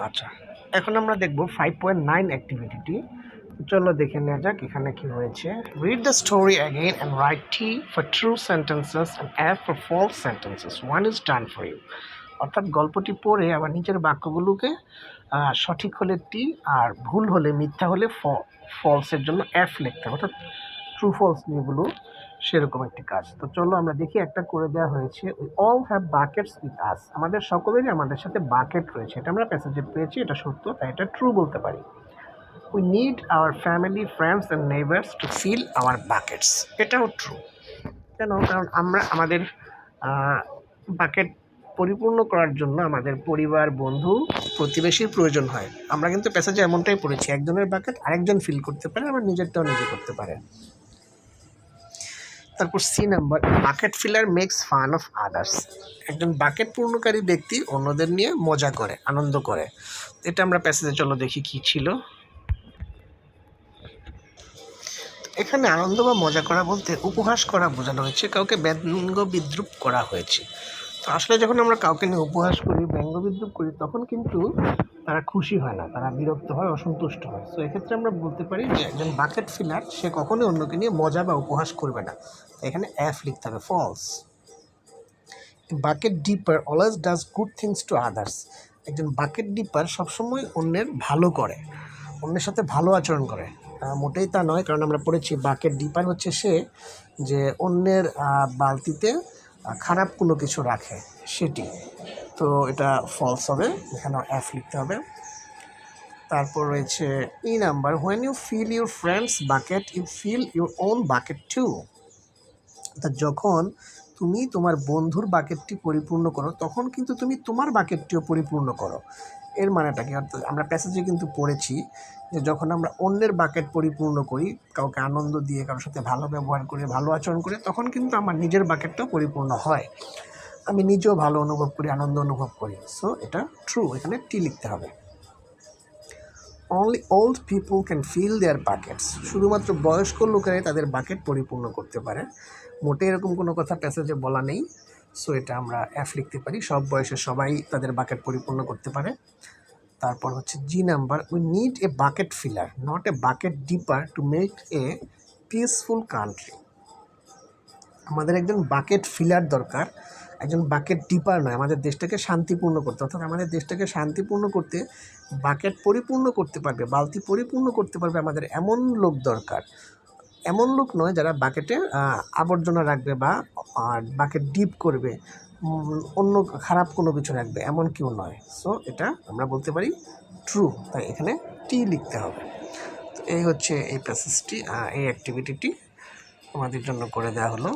আচ্ছা, এখন আমরা দেখব 5.9 অ্যাক্টিভিটিটি। চলো দেখে নেওয়া যাক এখানে কি হয়েছে। Read the story again and write T for true sentences and F for false sentences. One is done for you. অর্থাৎ গল্পটি পড়ে আবার নিচের বাক্যগুলোকে সঠিক হলে টি আর ভুল হলে মিথ্যা হলে ফলসের জন্য এফ লিখতে হবে, অর্থাৎ ট্রু ফলস নিয়েগুলো সেরকম একটি কাজ। তো চলো আমরা দেখি, একটা করে দেওয়া হয়েছে। We all have buckets with us. আমাদের সকলেরই আমাদের সাথে বাকেট রয়েছে, এটা আমরা প্যাসেজে পেয়েছি, এটা সত্য, তাই এটা ট্রু বলতে পারি। We need our family, friends and neighbours to fill our buckets. এটাও ট্রু। কেন? কারণ আমরা আমাদের বাকেট পরিপূর্ণ করার জন্য আমাদের পরিবার, বন্ধু, প্রতিবেশীর প্রয়োজন হয়। আমরা কিন্তু প্যাসেজে এমনটাই পড়েছি, একজনের বাকেট আরেকজন ফিল করতে পারে, আবার নিজেরটাও নিজে করতে পারে। তারপর C number, bucket filler makes fun of others. একজন বাকেট পূর্ণকারী ব্যক্তি অন্যদের নিয়ে মজা করে, আনন্দ করে। এটা আমরা প্যাসেজে চলো দেখি কি ছিল। এখানে আনন্দ বা মজা করা বলতে উপহাস করা বোঝানো হয়েছে, কাউকে ব্যঙ্গ বিদ্রুপ করা হয়েছে। তো আসলে যখন আমরা কাউকে নিয়ে উপহাস করি, ব্যঙ্গ বিদ্রুপ করি, তখন কিন্তু তারা খুশি হয় না, তারা বিরক্ত হয়, অসন্তুষ্ট হয়। তো এক্ষেত্রে আমরা বলতে পারি যে একজন বাকেট ফিলার সে কখনোই অন্যকে নিয়ে মজা বা উপহাস করবে না। এখানে এফ লিখতে হবে, false. Bucket dipper always does good things to others. একজন বাকেট ডিপার সবসময় অন্যের ভালো করে, অন্যের সাথে ভালো আচরণ করে। মোটেই তা নয়, কারণ আমরা পড়েছি বাকেট ডিপার হচ্ছে সে যে অন্যের বালতিতে খারাপ কোনো কিছু রাখে, সেটি। তো এটা ফলস হবে, এখানেও এফ লিখতে হবে। তারপর রয়েছে E number, when you fill your friend's bucket you fill your own bucket too. অর্থাৎ যখন তুমি তোমার বন্ধুর বাকেটটি পরিপূর্ণ করো, তখন কিন্তু তুমি তোমার বাকেটটিও পরিপূর্ণ করো। এর মানেটা কি? অর্থাৎ আমরা প্যাসেজে কিন্তু পড়েছি যে যখন আমরা অন্যের বাকেট পরিপূর্ণ করি, কাউকে আনন্দ দিয়ে, কারোর সাথে ভালো ব্যবহার করে, ভালো আচরণ করে, তখন কিন্তু আমার নিজের বাকেটটাও পরিপূর্ণ হয়, আমি নিজেও ভালো অনুভব করি, আনন্দ অনুভব করি। সো এটা ট্রু, এখানে টি লিখতে হবে। Only old people can fill their buckets. শুধুমাত্র বয়স্ক লোকেরাই তাদের বাকেট পরিপূর্ণ করতে পারে। মোটে এরকম কোনো কথা প্যাসেজে বলা নেই। সো এটা আমরা এফ লিখতে পারি, সব বয়সে সবাই তাদের বাকেট পরিপূর্ণ করতে পারে। তারপর হচ্ছে G number, we need a bucket filler not a bucket dipper to make a peaceful country. আমাদের একজন বাকেট ফিলার দরকার, একজন বাকেট ডিপার নয়। আমাদের দেশটাকে শান্তিপূর্ণ করতে, অর্থাৎ আমাদের দেশটাকে শান্তিপূর্ণ করতে বাকেট পরিপূর্ণ করতে পারবে, বালতি পরিপূর্ণ করতে পারবে, আমাদের এমন লোক দরকার। এমন লোক নয় যারা বাকেটে আবর্জনা রাখবে বা বাকেট ডিপ করবে, অন্য খারাপ কোনো কিছু রাখবে, এমন কেউ নয়। সো এটা আমরা বলতে পারি ট্রু, তাই এখানে টি লিখতে হবে। তো এই হচ্ছে এই প্যাসেজটি, এই অ্যাক্টিভিটিটি আমাদের জন্য করে দেওয়া হলো।